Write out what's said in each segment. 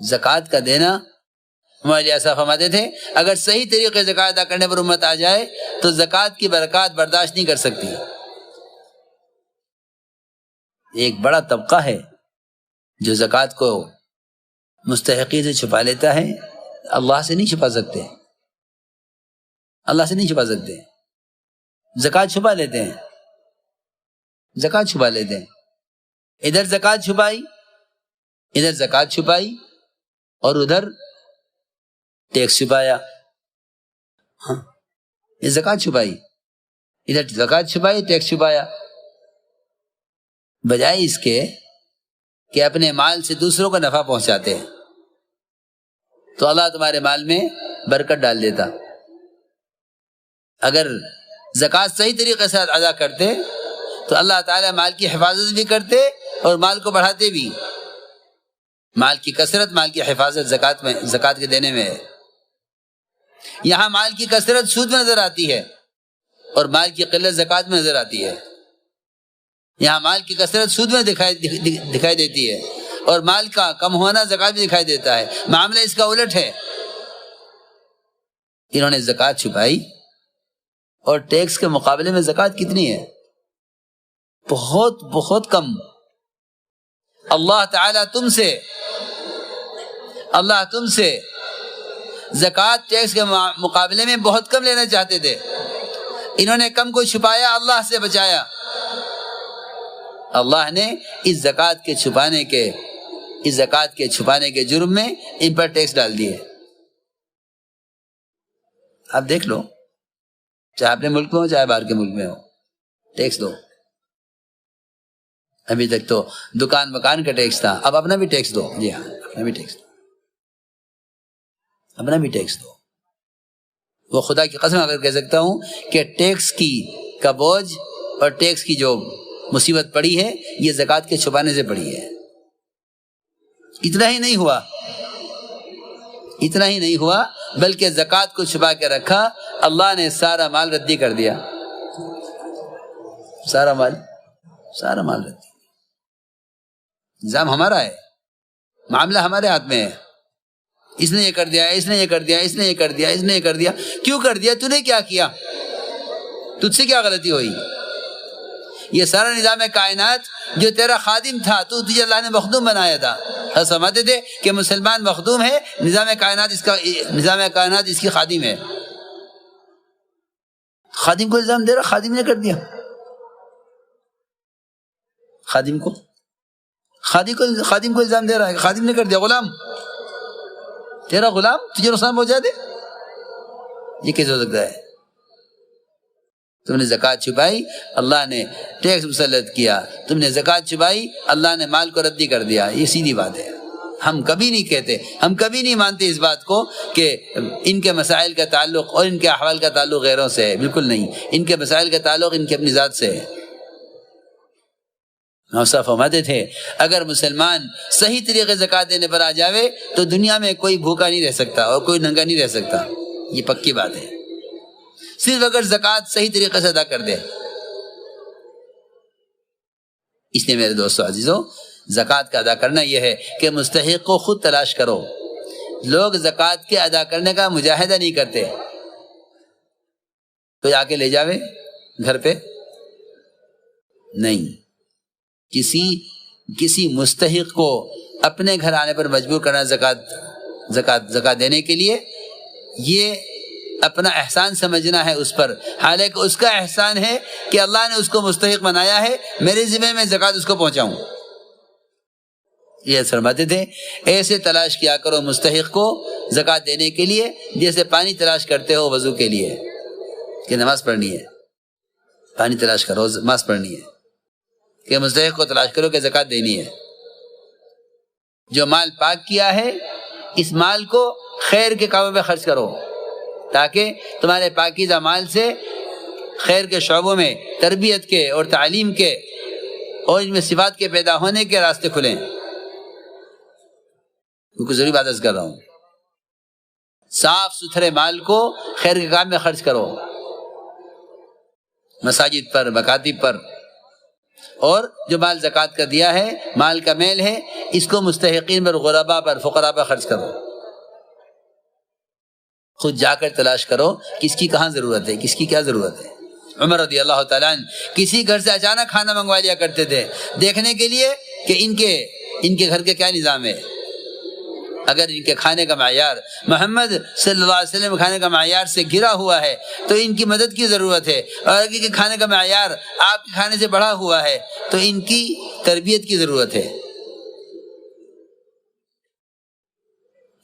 زکوٰۃ کا دینا ہمارے لیے ایسا فرماتے تھے اگر صحیح طریقے سے زکوٰۃ ادا کرنے پر امت آ جائے تو زکوٰۃ کی برکات برداشت نہیں کر سکتی. ایک بڑا طبقہ ہے جو زکوٰۃ کو مستحقی سے چھپا لیتا ہے. اللہ سے نہیں چھپا سکتے, اللہ سے نہیں چھپا سکتے. زکوٰۃ چھپا لیتے ہیں, زکوٰۃ چھپا لیتے ہیں. ادھر زکوٰۃ چھپائی, ادھر زکوٰۃ چھپائی اور ادھر ٹیکس چھپایا. ہاں, یہ زکوٰۃ چھپائی, ادھر زکوٰۃ چھپائی, ٹیکس چھپایا. بجائے اس کے کہ اپنے مال سے دوسروں کو نفع پہنچاتے ہیں تو اللہ تمہارے مال میں برکت ڈال دیتا. اگر زکوٰۃ صحیح طریقے سے ادا کرتے تو اللہ تعالیٰ مال کی حفاظت بھی کرتے اور مال کو بڑھاتے بھی. مال کی کثرت, مال کی حفاظت زکوٰۃ کے دینے میں ہے. یہاں مال کی کثرت سود میں نظر آتی ہے اور مال کی قلت زکوٰۃ میں نظر آتی ہے. یہاں مال کی کثرت سود میں دکھائی دیتی ہے اور مال کا کم ہونا زکوٰۃ میں دکھائی دیتا ہے. معاملہ اس کا الٹ ہے. انہوں نے زکوٰۃ چھپائی اور ٹیکس کے مقابلے میں زکوٰۃ کتنی ہے؟ بہت بہت کم. اللہ تعالیٰ تم سے زکوٰۃ ٹیکس کے مقابلے میں بہت کم لینا چاہتے تھے. انہوں نے کم کو چھپایا, اللہ سے بچایا. اللہ نے اس زکوٰۃ کے چھپانے کے جرم میں ان پر ٹیکس ڈال دیے. آپ دیکھ لو, چاہے اپنے ملک میں ہو چاہے باہر کے ملک میں ہو, ٹیکس دو. ابھی تک تو دکان مکان کا ٹیکس تھا, اب اپنا بھی ٹیکس دو. جی ہاں, اپنا بھی ٹیکس دو, اپنا بھی ٹیکس دو. وہ خدا کی قسم اگر کہہ سکتا ہوں کہ ٹیکس کا بوجھ اور ٹیکس کی جو مصیبت پڑی ہے یہ زکوٰۃ کے چھپانے سے پڑی ہے. اتنا ہی نہیں ہوا بلکہ زکوٰۃ کو چھپا کے رکھا, اللہ نے سارا مال ردی کر دیا. سارا مال ردی. نظام ہمارا ہے, معاملہ ہمارے ہاتھ میں ہے. اس نے یہ کر دیا, اس نے یہ کر دیا, اس نے یہ کر دیا, اس نے یہ کر دیا. کیوں کر دیا؟ تو نے کیا کیا؟ تجھ سے کیا غلطی ہوئی؟ یہ سارا نظام کائنات جو تیرا خادم تھا, تجھے اللہ نے مخدوم بنایا تھا. سمجھتے تھے کہ مسلمان مخدوم ہے, نظام کائنات اس کی خادم ہے. خادم کو الزام دے رہا, خادم نے کر دیا. خادم کو الزام دے رہا ہے, خادم نے کر دیا. غلام, تیرا غلام تجھے نقصان پہنچا دے, یہ کیسے ہو سکتا ہے؟ تم نے زکوٰۃ چھپائی, اللہ نے ٹیکس مسلط کیا. تم نے زکوٰۃ چھپائی, اللہ نے مال کو ردی کر دیا. یہ سیدھی بات ہے. ہم کبھی نہیں کہتے, ہم کبھی نہیں مانتے اس بات کو کہ ان کے مسائل کا تعلق اور ان کے احوال کا تعلق غیروں سے ہے. بالکل نہیں. ان کے مسائل کا تعلق ان کی اپنی ذات سے ہے. موسیٰ فرماتے تھے اگر مسلمان صحیح طریقے سے زکوٰۃ دینے پر آ جاوے تو دنیا میں کوئی بھوکا نہیں رہ سکتا اور کوئی ننگا نہیں رہ سکتا. یہ پکی بات ہے. صرف اگر زکوٰۃ صحیح طریقے سے ادا کر دے. اس لیے میرے دوستو عزیزو, زکوٰۃ کا ادا کرنا یہ ہے کہ مستحق کو خود تلاش کرو. لوگ زکوٰۃ کے ادا کرنے کا مجاہدہ نہیں کرتے. کوئی آ کے لے جاوے گھر پہ نہیں. کسی مستحق کو اپنے گھر آنے پر مجبور کرنا زکوٰۃ دینے کے لیے, یہ اپنا احسان سمجھنا ہے اس پر, حالانکہ اس کا احسان ہے کہ اللہ نے اس کو مستحق بنایا ہے, میرے ذمہ میں زکوٰۃ اس کو پہنچاؤں. یہ فرماتے تھے ایسے تلاش کیا کرو مستحق کو زکوٰۃ دینے کے لیے جیسے پانی تلاش کرتے ہو وضو کے لیے کہ نماز پڑھنی ہے. پانی تلاش کرو, نماز پڑھنی ہے, کہ مستحق کو تلاش کرو کہ زکوٰۃ دینی ہے. جو مال پاک کیا ہے اس مال کو خیر کے کاموں میں خرچ کرو تاکہ تمہارے پاکیزہ مال سے خیر کے شعبوں میں تربیت کے اور تعلیم کے اور ان میں صفات کے پیدا ہونے کے راستے کھلیں. کیونکہ ضروری بات عرض کر رہا ہوں, صاف ستھرے مال کو خیر کے کام میں خرچ کرو, مساجد پر, مکاتب پر, اور جو مال زکوٰۃ کا دیا ہے، مال کا میل ہے، اس کو مستحقین پر، غرباء پر، فقراء پر خرچ کرو. خود جا کر تلاش کرو کس کی کہاں ضرورت ہے، کس کی کیا ضرورت ہے. عمر رضی اللہ تعالیٰ عنہ کسی گھر سے اچانک کھانا منگوا لیا کرتے تھے دیکھنے کے لیے کہ ان کے گھر کے کیا نظام ہے. اگر ان کے کھانے کا معیار محمد صلی اللہ علیہ وسلم کھانے کا معیار سے گرا ہوا ہے تو ان کی مدد کی ضرورت ہے، اور اگر ان کے کھانے کا معیار آپ کے کھانے سے بڑھا ہوا ہے تو ان کی تربیت کی ضرورت ہے.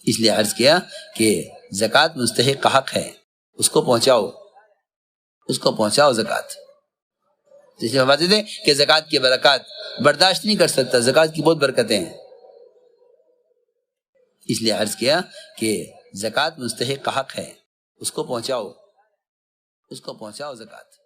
اس لیے عرض کیا کہ زکوٰۃ مستحق کا حق ہے، اس کو پہنچاؤ زکوٰۃ. اس لیے فرماتے تھے کہ زکوٰۃ کی برکات برداشت نہیں کر سکتا، زکوٰۃ کی بہت برکتیں ہیں. اس لیے عرض کیا کہ زکوٰۃ مستحق کا حق ہے، اس کو پہنچاؤ زکوٰۃ.